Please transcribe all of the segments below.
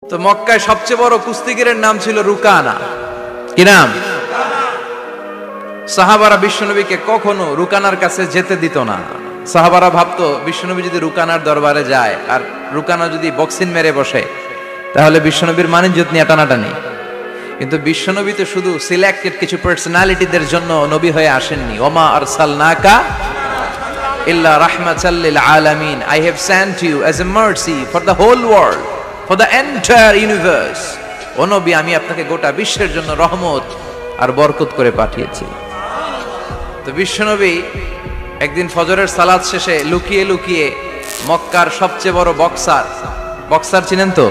তো মক্কায় সবচেয়ে বড় কুস্তিগিরের নাম ছিল রুকানা। কি নাম? সাহাবারা বিশ্বনবীকে কখনো রুকানার কাছে যেতে দিত না। সাহাবারা ভাবতো বিশ্বনবী যদি রুকানার দরবারে যায় আর রুকানা যদি বক্সিং মেরে বসে তাহলে বিশ্বনবীর মানিজ্যত নিয়ে টানাটানি। কিন্তু বিশ্বনবী তো শুধু সিলেক্টেড কিছু পার্সোনালিটিদের জন্য নবী হয়ে আসেননি। ওমা আরসালনাকা ইল্লা রাহমাতাল লিল আলামিন, I have sent you as a mercy for the whole world, for the entire universe. ও নবী, আমি আপনাকে গোটা বিশ্বের জন্য রহমত আর বরকত করে পাঠিয়েছি। তো বিশ্বনবী একদিন ফজরের সালাত শেষে লুকিয়ে লুকিয়ে মক্কার সবচেয়ে বড় বক্সার চিনেন তো?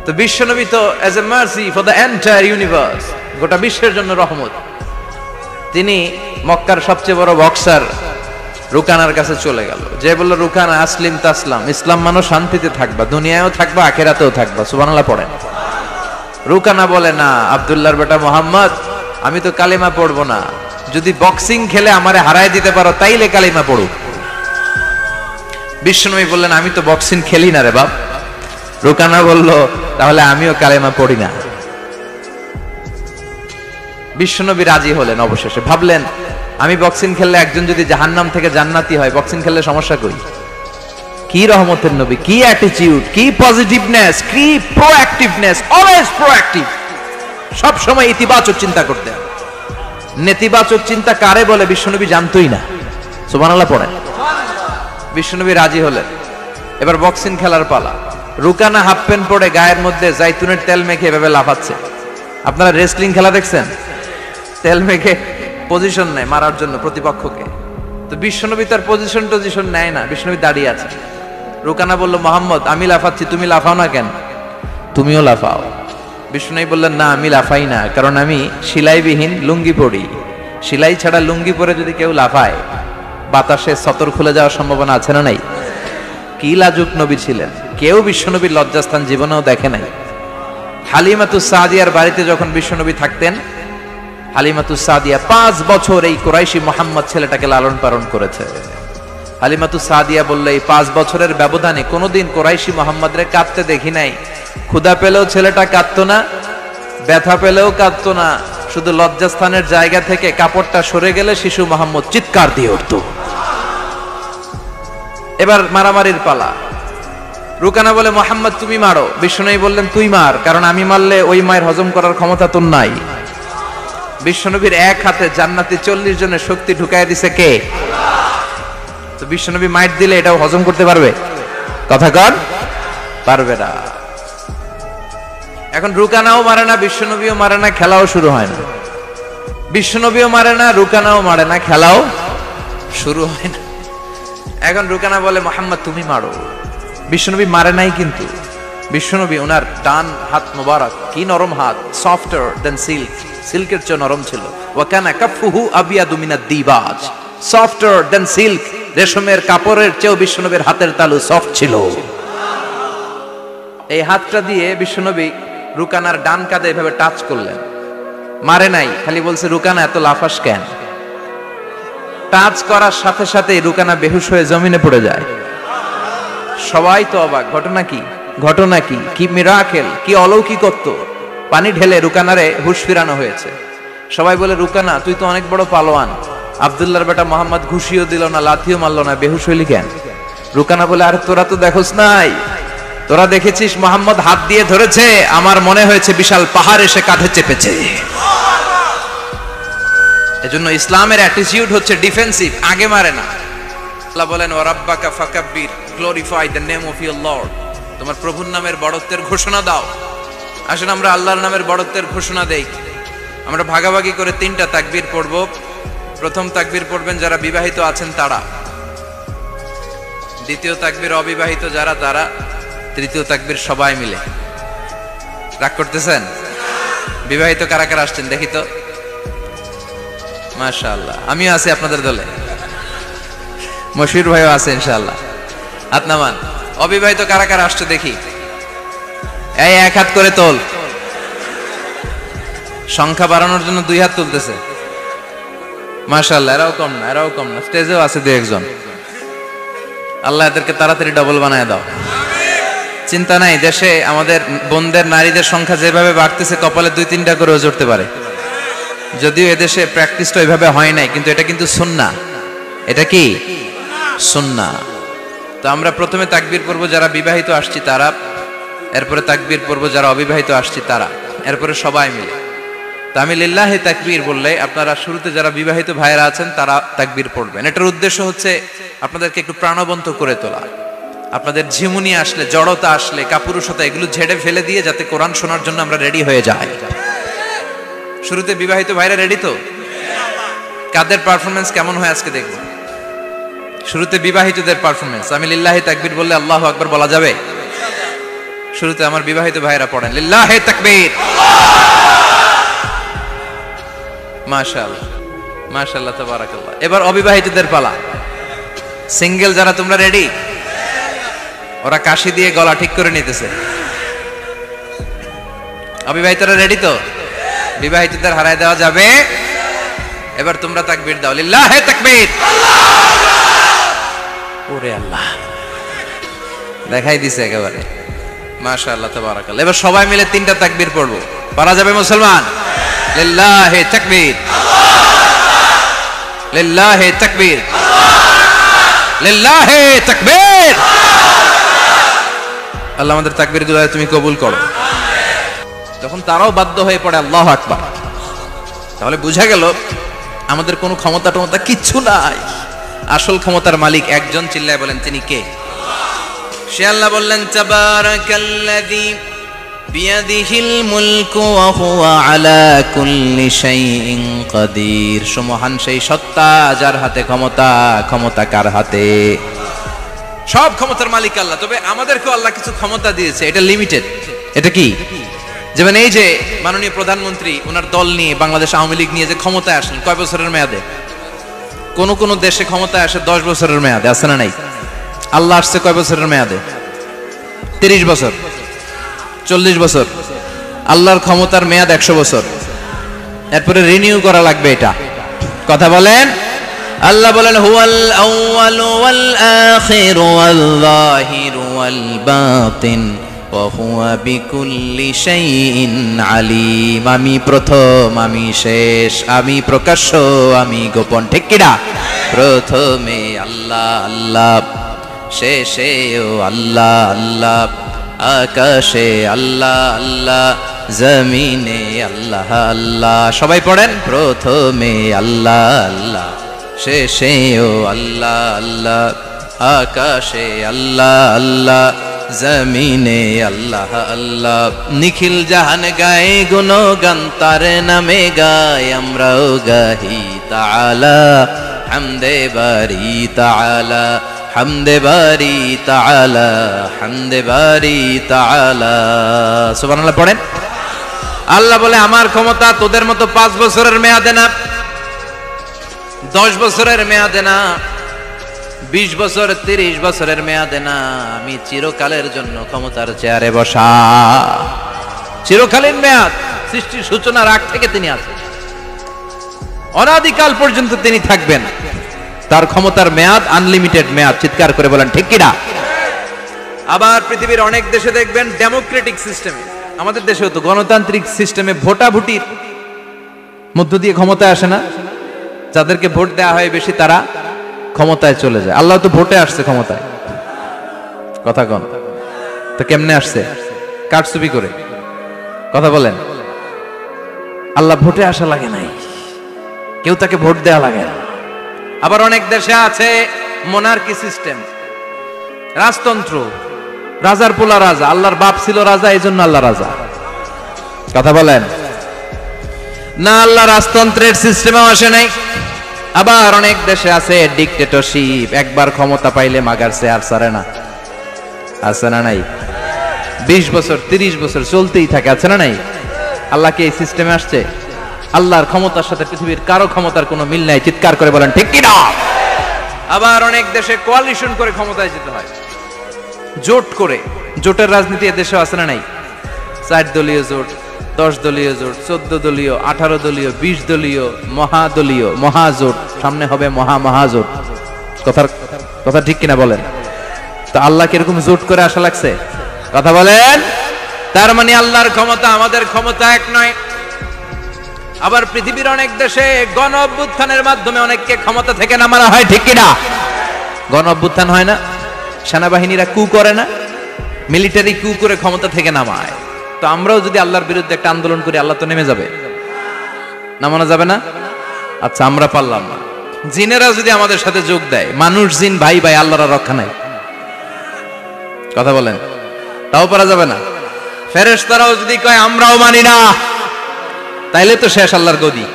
তো বিশ্বনবী তো as a mercy for the entire universe, গোটা বিশ্বের জন্য রহমত, তিনি মক্কার সবচেয়ে বড় বক্সার রুকানার কাছে চলে গেল। যে বলল, রুকানা আসলিম তাসলাম, ইসলাম মানো শান্তিতে থাকবা, দুনিয়ায়ও থাকবা আখিরাতেও থাকবা। সুবহানাল্লাহ পড়েন। রুকানা বলে, না আব্দুল্লাহর বেটা মোহাম্মদ, আমি তো কালিমা পড়বো না, যদি বক্সিং খেলে আমারে হারায় দিতে পারো তাইলে কালিমা পড়ো। বিশ্বনবী বললেন, আমি তো বক্সিং খেলি না রে বাপ। রুকানা বলল, তাহলে আমিও কালেমা পড়ি না। বিশ্বনবী রাজি হলেন অবশেষে। ভাবলেন, আমি বক্সিং খেললে একজন যদি জাহান্নাম থেকে জান্নাতি হয়, বক্সিং খেললে সমস্যা কই? কি রহমতের নবী, কি অ্যাটিটিউড, কি পজিটিভনেস, কি প্রোঅ্যাক্টিভনেস, অলওয়েজ প্রোঅ্যাক্টিভ। সব সময় ইতিবাচক চিন্তা করতে। নেতিবাচক চিন্তা কারে বলে বিশ্বনবী জানতোই না। সুবহানাল্লাহ পড়েন। বিশ্বনবী রাজি হলেন। এবার বক্সিং খেলার পালা। রুকানা হাফ প্যান্ট পরে গায়ের মধ্যে জাইতুনের তেল মেখে এভাবে লাফাচ্ছে। আপনারা রেসলিং খেলা দেখছেন? তেল মেখে পজিশন নেয় মারার জন্য প্রতিপক্ষকে। তো বিশ্বনবী তার পজিশন নেয় না, বিশ্বনবী দাঁড়িয়ে আছে। রুকানা বলল, মোহাম্মদ, আমি লাফাচ্ছি, তুমি লাফাও না কেন? তুমিও লাফাও। বিশ্বনবী বললেন, না আমি লাফাই না, কারণ আমি সেলাইবিহীন লুঙ্গি পরি। সেলাই ছাড়া লুঙ্গি পরে যদি কেউ লাফায়, বাতাসে সতর খুলে যাওয়ার সম্ভাবনা আছে না নাই? কি লাজুক নবী ছিলেন, কেউ বিশ্বনবীর লজ্জাস্থান জীবনেও দেখে নাই। হালিমাতুস সাদিয়ার বাড়িতে যখন বিশ্বনবী থাকতেন, হালিমাতুস সাদিয়া 5 বছর এই কুরাইশি মুহাম্মদ ছেলেটাকে লালন পালন করেছে। হালিমাতুস সাদিয়া বললে, এই 5 বছরের ব্যবধানে কোনোদিন কুরাইশি মুহাম্মদরে কাঁদতে দেখি নাই। ক্ষুধা পেলেও ছেলেটা কাঁদতো না, ব্যথা পেলেও কাঁদতো না, শুধু লজ্জাস্থানের জায়গা থেকে কাপড়টা সরে গেলে শিশু মুহাম্মদ চিৎকার দিয়ে উঠত। এবার মারামারির পালা। রুকানা বলে, মোহাম্মদ তুমি মারো। বিশ্বনবী বললেন, তুই মার, কারণ আমি মারলে ওই মায়ের হজম করার ক্ষমতা তোর নাই। বিশ্বনবীর এক হাতে জান্নাতি 40 জনের শক্তি ঢুকায় দিছে কে? তো বিশ্বনবী মাইট দিলে এটাও হজম করতে পারবে? কথা কর, পারবে না। এখন রুকানাও মারে না, বিশ্বনবীও মারে না, খেলাও শুরু হয় না। বিশ্বনবীও মারে না, রুকানাও মারে না, খেলাও শুরু হয় না। এখন রুকানা বলে, মোহাম্মদ তুমি মারো। বিশ্বনবী মারে নাই, কিন্তু বিশ্বনবী ওনার ডান হাত মোবারক, কি নরম হাত, সফটার দেন সিল্ক, সিল্কের চেয়ে নরম ছিল। ওয়াকানা কাফুহু আবিয়াদু মিনাদ দিবাজ, সফটার দেন সিল্ক, রেশমের কাপড়ের চেয়েও বিশ্বনবীর হাতের তালু সফট ছিল। এই হাতটা দিয়ে বিশ্বনবী রুকানার ডান কাঁধে এভাবে টাচ করলেন। মারে নাই, খালি বলছে, রুকানা এত লাফাস কেন? টাচ করার সাথে সাথে রুকানা বেহুশ হয়ে জমিনে পড়ে যায়। সবাই তো অবাক, ঘটনা কি? ঘটনা কি? কি মিরাকেল, কি অলৌকিকত্ব! পানি ঢেলে রুকানারে হুঁশ ফিরানো হয়েছে। সবাই বলে, রুকানা তুই তো অনেক বড় পালোয়ান, আব্দুল্লাহর বেটা মোহাম্মদ ঘুষিও দিল না, লাথিও মারল না, বেহুশ হইলি কেন? রুকানা বলে, আরে তোরা তো দেখোস নাই, তোরা দেখেছিস মোহাম্মদ হাত দিয়ে ধরেছে, আমার মনে হয়েছে বিশাল পাহাড় এসে কাঁধে চেপেছে। এজন্য ইসলামের অ্যাটিটিউড হচ্ছে ডিফেন্সিভ, আগে মারে না। আল্লাহ বলেন, ওয়া রাব্বাকা ফাকাব্বির, glorify the name of your lord, তোমার প্রভুর নামের বড়ত্বের ঘোষণা দাও। আসুন আমরা আল্লাহর নামের বড়ত্বের ঘোষণা দেই। আমরা ভাগাভাগি করে 3টা তাকবীর পড়ব। প্রথম তাকবীর পড়বেন যারা বিবাহিত আছেন তারা, দ্বিতীয় তাকবীর অবিবাহিত যারা তারা, তৃতীয় তাকবীর সবাই মিলে। রাগ করতেছেন? বিবাহিত কারা কারা আসছেন দেখি তো? মাশাআল্লাহ, আমিও আছি আপনাদের দলে, মশির ভাইও আছে ইনশাআল্লাহ। হাত নামান। অবিবাহিত কারা কারা আসছে দেখি? এই এক হাত করে তোল। সংখ্যা বাড়ানোর জন্য 2 হাত তুলতেছে। মাশাআল্লাহ, এরাও কম না, এরাও কম না, স্টেজেও আছে 2-1 জন। আল্লাহ এদেরকে তাড়াতাড়ি ডবল বানায় দাও। চিন্তা নাই, দেশে আমাদের বোনদের নারীদের সংখ্যা যেভাবে বাড়তেছে কপালে 2-3টা করে জড়তে পারে। যদিও এদেশে প্র্যাকটিসটা ওইভাবে হয় নাই, কিন্তু এটা কিন্তু সুন্নাহ। এটা কি সুন্নাহ? তো আমরা প্রথমে তাকবীর পড়ব যারা বিবাহিত আসছি তারা, এরপরে তাকবীর পড়ব যারা অবিবাহিত আসছি তারা, এরপরে সবাই মিলে। তো আমি লিল্লাহি তাকবীর বললে আপনারা শুরুতে যারা বিবাহিত ভাইরা আছেন তারা তাকবীর পড়বেন। এটার উদ্দেশ্য হচ্ছে আপনাদেরকে একটু প্রাণবন্ত করে তোলা, আপনাদের ঝিমুনি আসলে, জড়তা আসলে, কাপুরুষতা এগুলো ঝেড়ে ফেলে দিয়ে যাতে কোরআন শোনার জন্য আমরা রেডি হয়ে যাই। শুরুতে বিবাহিত ভাইরা রেডি তো? কাদের পারফরমেন্স কেমন হয় আজকে দেখব। শুরুতে বিবাহিতদের পারফরমেন্স। আমি লিল্লাহি তাকবীর বললে আল্লাহু আকবার বলা যাবে? শুরুতে আমার বিবাহিত ভাইরা পড়েন লিল্লাহি তাকবীর। মাশাআল্লাহ মাশাআল্লাহ তাবারাকাল্লাহ। এবার অবিবাহিতদের পালা। সিঙ্গেল যারা তোমরা রেডি? ওরা কাশি দিয়ে গলা ঠিক করে নিতেছে। অবিবাহিতরা রেডি তো? বিবাহিতদের হারায় দেওয়া যাবে? এবার তোমরা তাকবীর দাও, লিল্লাহি তাকবীর। ওরে আল্লাহ, দেখাই দিছে একেবারে। মাশাআল্লাহ তাবারাকাল্লাহ। এবার সবাই মিলে 3টা তাকবীর পড়বো। পারা যাবে মুসলমান? লিল্লাহি তাকবীর, লিল্লাহি তাকবীর, লিল্লাহি তাকবীর। আল্লাহ আমাদের তাকবীরগুলো তুমি কবুল করো। যখন তারাও বাধ্য হয়ে পড়ে আল্লাহু আকবার, তাহলে বোঝা গেল আমাদের কোনো ক্ষমতা টমতা কিচ্ছু নাই। আসল ক্ষমতার মালিক একজন, চিল্লায় বলেন তিনি কে? সে আল্লাহ বললেন তাবারাকাল্লাযী বিয়াদিহিল মুলকু ওয়া হুয়া আলা কুল্লি শাইইন কাদির। সুমহান সেই সত্তা যার হাতে ক্ষমতা, ক্ষমতা কার হাতে? সব ক্ষমতার মালিক আল্লাহ। তবে আমাদেরকেও আল্লাহ কিছু ক্ষমতা দিয়েছে, এটা লিমিটেড। এটা কি? যেমন এই যে মাননীয় প্রধানমন্ত্রী ওনার দল নিয়ে বাংলাদেশ আওয়ামী লীগ নিয়ে যে ক্ষমতায় আসলেন, কয় বছরের মেয়াদে? কোন কোন দেশে ক্ষমতায় আসে 10 বছরের মেয়াদে, আছে না নাই? আল্লাহ আসছে কয় বছরের মেয়াদে? 30 বছর, 40 বছর। আল্লাহর ক্ষমতার মেয়াদ 100 বছর। এরপরে রিনিউ করা লাগবে। এটা কথা বলেন। আল্লাহ বলেন হুয়াল আউয়ালু ওয়াল আখিরু ওয়াল যাহিরু ওয়াল বাতিন ওয়া হুয়া বিকুল্লি শাইইন আলিম। আমি প্রথম, আমি শেষ, আমি প্রকাশ্য, আমি গোপন। ঠিক কিনা? প্রথমে আল্লাহ আল্লাহ, শেষেও আল্লাহ আল্লাহ, আকাশে আল্লাহ আল্লাহ, জমিনে আল্লাহ আল্লাহ। সবাই পড়েন প্রথমে আল্লাহ আল্লাহ, শেষেও আল্লাহ আল্লাহ, আকাশে আল্লাহ আল্লাহ, জমিনে আল্লাহ আল্লাহ। নিখিল জাহান গায়ে গুণগান তার নামে গায়, আমরাও গাহি তাআলা হামদে বারি তাআলা, হামদে বারি তাআলা, হামদে বারি তাআলা। সুবহানাল্লাহ পড়েন। আল্লাহ বলে আমার ক্ষমতা তোদের মতো 5 বছরের মেয়াদে না, 10 বছরের মেয়াদে না, 20 বছর 30 বছরের মেয়াদে না। আমি চিরকালের জন্য ক্ষমতার চেয়ারে বসা। চিরকালীন মেয়াদ, সৃষ্টির সূচনার আগ থেকে তিনি আছেন, অনাদিকাল পর্যন্ত তিনি থাকবেন। তার ক্ষমতার মেয়াদ আনলিমিটেড মেয়াদ। চিৎকার করে বলেন ঠিক কিনা? আবার পৃথিবীর অনেক দেশে দেখবেন ডেমোক্রেটিক সিস্টেমে, আমাদের দেশেও তো গণতান্ত্রিক সিস্টেমে ভোটাভুটির মধ্য দিয়ে ক্ষমতায় আসে না। যাদেরকে ভোট দেওয়া হয় বেশি তারা ক্ষমতায় চলে যায়। আল্লাহ তো ভোটে আসছে ক্ষমতায়। কথা কন তো কেমনে আসছে? কারচুপি করে। কথা বলেন। আল্লাহ ভোটে আসা লাগে নাই, কেউ তাকে ভোট দেওয়া লাগে না। আবার অনেক দেশে আছে মোনার্কি সিস্টেম, রাজতন্ত্র, রাজার পোলা রাজা। আল্লাহর বাপ ছিল রাজা, এই জন্য আল্লাহ রাজা। কথা বলেন না, আল্লাহ রাজতন্ত্রের সিস্টেমেও আসে নাই। আবার অনেক দেশে আছে ডিক্টেটরশিপ, একবার ক্ষমতা পাইলে মাগারছে আর ছাড়ে না। আছে না নাই? 20 বছর 30 বছর চলতেই থাকে, আছে না নাই? আল্লাহ কি এই সিস্টেমে আসছে? আল্লাহর ক্ষমতার সাথে পৃথিবীর কারো ক্ষমতার কোনো মিল নাই। চিৎকার করে বলেন ঠিক কি না? আবার অনেক দেশে কোয়ালিশন করে ক্ষমতায় যেতে হয়, জোট করে। জোটের রাজনীতি এদেশেও আছে না নাই? 4 দলীয় জোট, 10 দলীয় জোট, 14 দলীয়, 18 দলীয়, 20 দলীয়, মহাদলীয়, মহাজোট। সামনে হবে মহাজোট। কথা ঠিক কিনা বলেন? তো আল্লাহ কিরকম জোট করে আসা লাগছে? কথা বলেন। তার মানে আল্লাহর ক্ষমতা আমাদের ক্ষমতা এক নয়। আবার পৃথিবীর অনেক দেশে গণ অভ্যুত্থানের মাধ্যমে অনেককে ক্ষমতা থেকে নামানো হয়, ঠিক কিনা? গণ অভ্যুত্থান হয় না, সেনাবাহিনীরা কু করে না, মিলিটারি কু করে ক্ষমতা থেকে নামায়। তো আমরাও যদি আল্লাহর বিরুদ্ধে একটা আন্দোলন করি, আল্লাহ তো নেমে যাবে, নামানো যাবে না? আচ্ছা, আমরা পারলাম না, জিনেরা যদি আমাদের সাথে যোগ দেয়, মানুষ জিন ভাই ভাই, আল্লাহর রক্ষা নাই। কথা বলেন, তাও পারা যাবে না। ফেরেশতারাও যদি কয় আমরাও মানি না, তাইলে তো শেষ আল্লাহর গদি।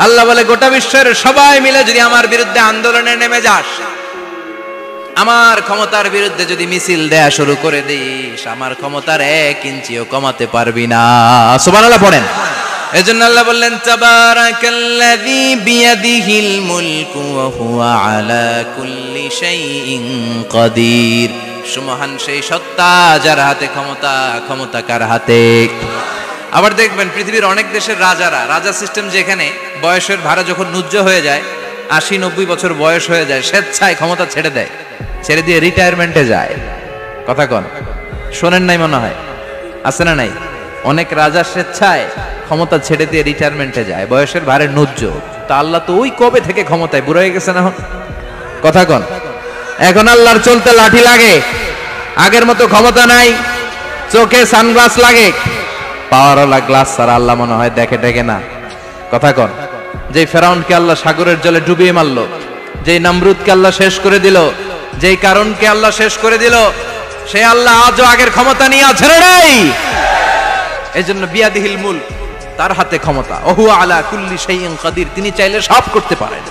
আল্লাহ বলে গোটা বিশ্বের সবাই মিলে যদি আমার বিরুদ্ধে আন্দোলনে নেমে যাস, আমার ক্ষমতার বিরুদ্ধে যদি মিছিল দেয়া শুরু করে দিস, আমার ক্ষমতার 1 ইঞ্চিও কমাতে পারবি না। সুবহানাল্লাহ পড়েন। এজন্য আল্লাহ বললেন তাবারাকাল্লাযী বিয়াদিহিল মুলকু ওয়া হুয়া আলা কুল্লি শাইইন কাদির। সুমহান সেই সত্তা যার হাতে ক্ষমতা, ক্ষমতা কার হাতে? আবার দেখবেন পৃথিবীর অনেক দেশের রাজা সিস্টেম, যেখানে বয়সের ভাড়া যখন নুজ্জ হয়ে যায়, 80-90 বছর বয়স হয়ে যায়, স্বেচ্ছায় ক্ষমতা ছেড়ে দেয়, ছেড়ে দিয়ে রিটায়ারমেন্টে যায়। কথা কন, শোনেন নাই মনে হয়? আছে না নাই? অনেক রাজা স্বেচ্ছায় ক্ষমতা ছেড়ে দিয়ে রিটায়ারমেন্টে যায়, বয়সের ভারে নুজ্জ। তো আল্লাহ তো ওই কবে থেকে ক্ষমতায়, বুড়ো হয়ে গেছে না এখন? কথা কন, এখন আল্লাহর চলতে লাঠি লাগে, আগের মতো ক্ষমতা নাই, চোখে সানগ্লাস লাগে, পাওয়ারওয়ালা গ্লাস ছাড়া আল্লাহ মনে হয় দেখে দেখে না। কথা কন, যে ফেরাউনকে আল্লাহ সাগরের জলে ডুবিয়ে মারলো, যেই নমরুদকে আল্লাহ শেষ করে দিল, যেই কারণকে আল্লাহ শেষ করে দিল, সে আল্লাহ আজও আগের ক্ষমতা নিয়ে আছে রে নাই? এজন্য বিয়াদিহিল মুলক, তার হাতে ক্ষমতা, ওহু আলা কুল্লি শাইইন কাদির। তিনি চাইলে সব করতে পারেন।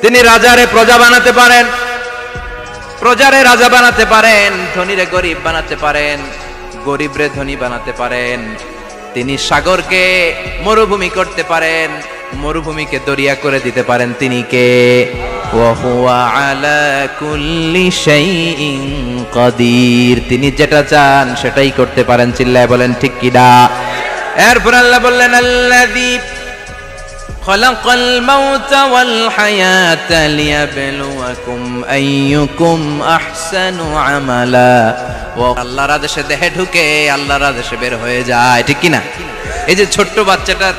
তিনি রাজারে প্রজা বানাতে পারেন, প্রজারে রাজা বানাতে পারেন, ধনীরে গরিব বানাতে পারেন, গরিবরে ধনী বানাতে পারেন। তিনি সাগরকে মরুভূমি করতে পারেন, মরুভূমিকে দরিয়া করে দিতে পারেন। তিনি কে? ওয়া হুয়া আলা কুল্লি শাইইন কাদির। তিনি যেটা চান সেটাই করতে পারেন। চিল্লায় বলেন ঠিক কিনা? এরপর আল্লাহ বললেন আল্লাযী খালাকাল মাউতা ওয়াল হায়াতা লিয়াবলুয়াকুম আইয়ুকুম আহসানু আমালা। ও আল্লাহর আদেশে দেহে ঢুকে আল্লাহর আদেশে বের হয়ে যায়, ঠিক কিনা? এই যে ছোট্ট বাচ্চাটার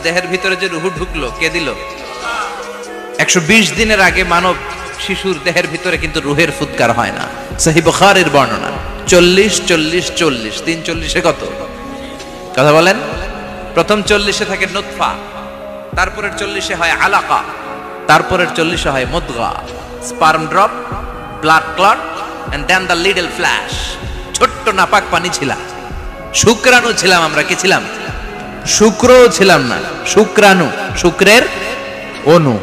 দেহের ভিতরে যে রূহ ঢুকলো, কে দিল? 120 দিনের আগে মানব শিশুর দেহের ভিতরে কিন্তু রূহের ফুৎকার হয় না। সহিহ বুখারীর বর্ণনা 40-40-40, 340-এ কত? কথা বলেন। প্রথম 40-এ থাকে নুতফা, তারপরের 40-এ হয় আলাকা, তারপরের 40-এ হয় মুদগা, sperm drop, blood clot, and then the little flesh. ছোট্ট নাপাক পানি ছিলাম, শুক্রাণু ছিলাম আমরা। কি ছিলাম? শুক্রও ছিলাম না, শুক্রাণু, শুক্রের অণু।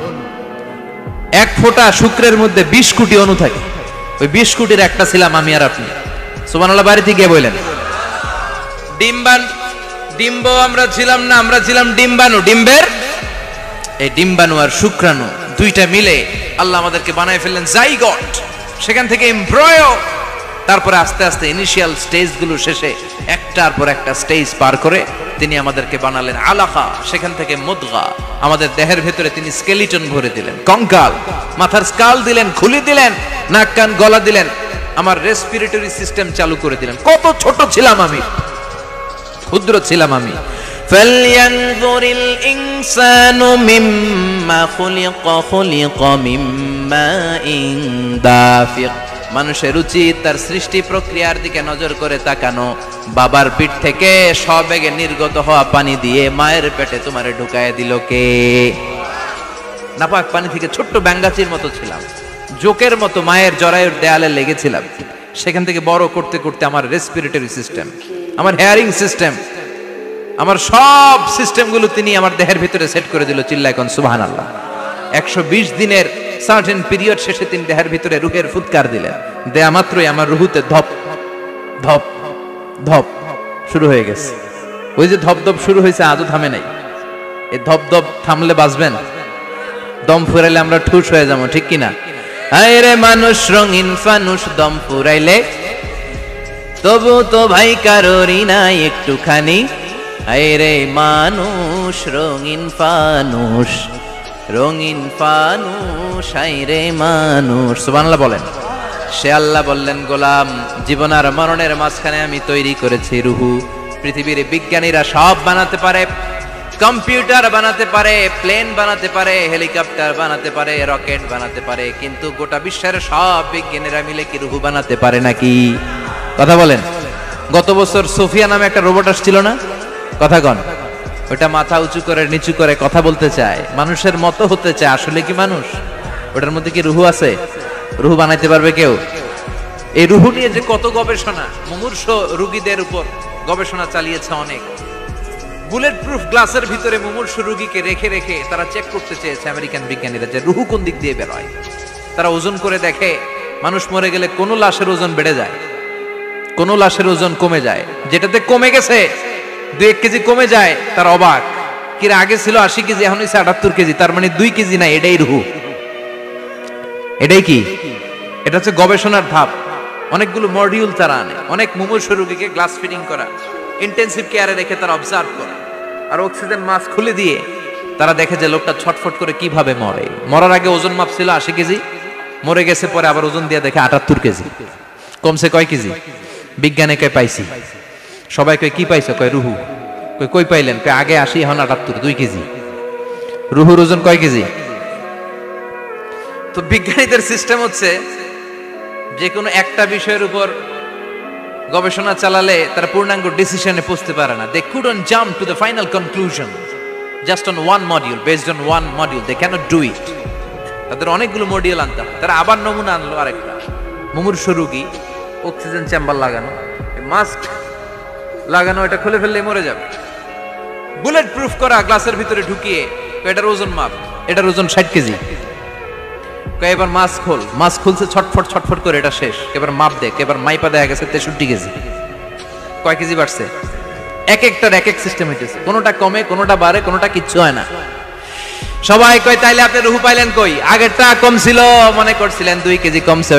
1 ফোঁটা শুক্রের মধ্যে 20 কোটি অণু থাকে, ওই 20 কোটির একটা ছিলাম আমি আর আপনি। সুবহানাল্লাহ বাড়িতে গিয়ে বললেন। ডিম্ব আমরা ছিলাম না, আমরা ছিলাম ডিম্বাণু। ডিম্বের এই ডিম্বাণু আর শুক্রাণু দুইটা মিলে আল্লাহ আমাদেরকে বানায় ফেললেন জাইগট, সেখান থেকে এমব্রয়ো, তারপরে আস্তে আস্তে ইনিশিয়াল স্টেজগুলো শেষে একটার পর একটা স্টেজ পার করে তিনি আমাদেরকে বানালেন আলাকা, সেখান থেকে মুদগা। আমাদের দেহের ভেতরে তিনি স্কেলিটন ভরে দিলেন, কঙ্কাল, মাথার স্কাল দিলেন, খুলি দিলেন, নাক কান গলা দিলেন, আমার রেসপিরেটরি সিস্টেম চালু করে দিলেন। কত ছোট ছিলাম আমি, ক্ষুদ্র ছিলাম আমি। ফালয়ানজুরিল ইনসানু মিম্মা খুলিকা, খুলিকা মিম্মা ইন দাফিক। মানুষের উচিত তার সৃষ্টি প্রক্রিয়ার দিকে নজর করে তাকানো। বাবার পিঠ থেকে সবেগে নির্গত হওয়া পানি দিয়ে মায়ের পেটে তোমারে ঢুকায় দিল কে? নাপাক পানি থেকে ছোট্ট ব্যাঙ্গাচির মতো ছিলাম, জোকের মতো মায়ের জরায়ুর দেয়ালে লেগেছিলাম। সেখান থেকে বড় করতে করতে আমার রেসপিরেটরি সিস্টেম, আমার হেয়ারিং সিস্টেম, আমার সব সিস্টেমগুলো তিনি আমার দেহের ভিতরে সেট করে দিল। চিল্লায় কোন সুবহানাল্লাহ। 120 দিনের সার্টেন পিরিয়ড শেষে তিনি দেহের ভিতরে রুহের ফুৎকার দিলেন। দেয়া মাত্রই আমার রুহুতে ধপ ধপ ধপ শুরু হয়ে গেছে। ওই যে ধপ ধপ শুরু হয়েছে, আজও থামে নাই। এই ধপ ধপ থামলে বাঁচবেন, দম ফুরাইলে আমরা ঠুস হয়ে যাবো, ঠিক কিনা? হায় রে মানুষ রঙিন ফানুষ, দম ফুরাইলে তবু তো ভাই কারোরই নাই একটুখানি। হায় রে মানুষ রঙিন ফানুষ, রঙিন ফানুষ, হায় রে মানুষ। সুবহানাল্লাহ বলেন। সে আল্লাহ বললেন, গোলাম, জীবন আর মরণের মাঝখানে আমি তৈরি করেছি রুহু। পৃথিবীর বিজ্ঞানীরা সব বানাতে পারে, কম্পিউটার বানাতে পারে, প্লেন বানাতে পারে, হেলিকপ্টার বানাতে পারে, রকেট বানাতে পারে, কিন্তু গোটা বিশ্বের সব বিজ্ঞানীরা মিলে কি রুহু বানাতে পারে নাকি? কথা বলেন। গত বছর সোফিয়া নামে একটা রোবট আসছিল না? কথা কন। ওটা মাথা উঁচু করে নিচু করে কথা বলতে চায়, মানুষের মতো হতে চায়। আসলে কি মানুষ? ওটার মধ্যে কি রুহু আছে? রুহু বানাইতে পারবে কেউ? এই রুহু নিয়ে যে কত গবেষণা, মুমূর্ষ রোগীদের উপর গবেষণা চালিয়েছে অনেক। বুলেট প্রুফ গ্লাসের ভিতরে মুমূর্ষ রোগীকে রেখে রেখে তারা চেক করতে চেয়েছে আমেরিকান বিজ্ঞানীরা যে রুহু কোন দিক দিয়ে বের হয়। তারা ওজন করে দেখে, মানুষ মরে গেলে কোন লাশের ওজন বেড়ে যায়, কোন লাশের ওজন কমে যায়। যেটাতে কমে গেছে 2-1 কেজি কমে যায়, তার অবাক। কিরা আগে ছিল 80 কেজি, এখন হচ্ছে 78 কেজি, তার মানে 2 কেজি না, এটাই রুহু। এটাই কি? এটা হচ্ছে গবেষণার ধাপ। অনেকগুলো মডিউল তারা আনে, অনেক মুমূর্ষ রোগীকে গ্লাস ফিটিং করা, ইন্টেন্সিভ কেয়ারে রেখে তারা অবজার্ভ করে, আর অক্সিজেন মাস্ক খুলে দিয়ে তারা দেখে যে লোকটা ছটফট করে কিভাবে মরে। মরার আগে ওজন মাপ ছিল 80 কেজি, মরে গেছে পরে আবার ওজন দিয়ে দেখে 78 কেজি। কমছে কয় কেজি? বিজ্ঞানে কয় পাইছি। সবাই কয় কি পাইছো? কয় রুহু। কই পাইলেন? কয় আগে 80, এখন 78, 2 কেজি। রুহুর ওজন কয় কেজি? তো বিজ্ঞানীদের সিস্টেম হচ্ছে যে কোনো একটা বিষয়ের উপর গবেষণা চালালে তারা পূর্ণাঙ্গ ডিসিশনে পৌঁছতে পারে না। They couldn't jump to the final conclusion just on one module, based on one module. They cannot do it. তাদের অনেকগুলো মডিউল আনতে হয়। তারা আবার নমুনা আনলো আরেকটা। মুমূর্ষ রোগী, অক্সিজেন চেম্বার লাগানো, মাস্ক লাগানো, এটা খুলে ফেললে মরে যাবে। বুলেট প্রুফ করা গ্লাসের ভিতরে ঢুকিয়ে এটার ওজন মাপ, এটার ওজন 60 কেজি। এবার মাস্ক খোল, মাস্ক খুলছে ছটফট ছটফট করে, এটা শেষ। এবার মাপ দেখ, এবার মাইপা দেখা গেছে 63 কেজি। কয় কেজি বাড়ছে? এক একটার এক এক সিস্টেম হইতেছে, কোনোটা কমে, কোনোটা বাড়ে, কোনোটা কিচ্ছু হয় না। সবাই কয় তাইলে আপনি রুহু পাইলেন কই? আগেরটা কম ছিল, মনে করছিলেন 2 কেজি কমছে।